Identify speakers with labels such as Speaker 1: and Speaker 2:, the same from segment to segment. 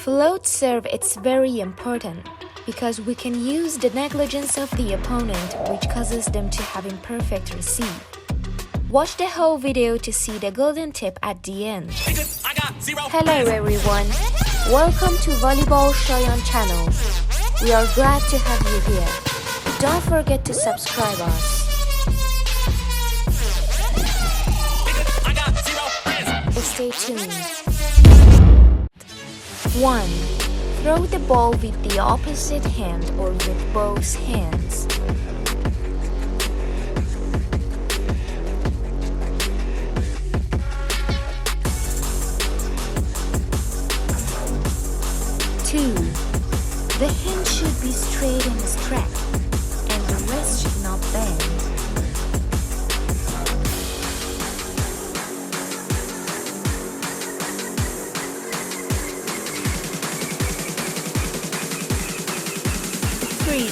Speaker 1: Float serve it's very important because we can use the negligence of the opponent which causes them to have imperfect receive. Watch the whole video to see the golden tip at the end. Hello everyone, welcome to Volleyball Shoyon channel. We are glad to have you here. Don't forget to subscribe us. Stay tuned. 1. Throw the ball with the opposite hand or with both hands. 2. The hand should be straight and straight, and the wrist should not bend. 3.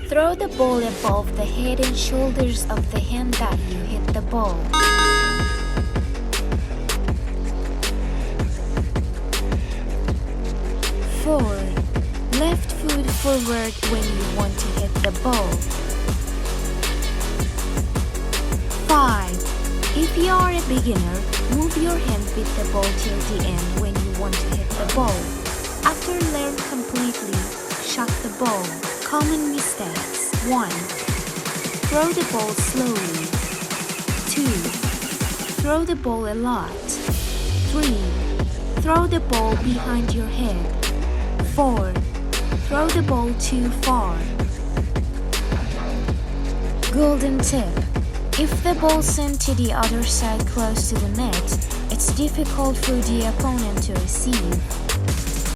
Speaker 1: Throw the ball above the head and shoulders of the hand that you hit the ball. 4. Left foot forward when you want to hit the ball. 5. If you are a beginner, move your hand with the ball till the end when you want to hit the ball. After learn completely, shot the ball. Common mistakes. 1. Throw the ball slowly. 2. Throw the ball a lot. 3. Throw the ball behind your head. 4. Throw the ball too far. Golden tip. If the ball sent to the other side close to the net, it's difficult for the opponent to receive.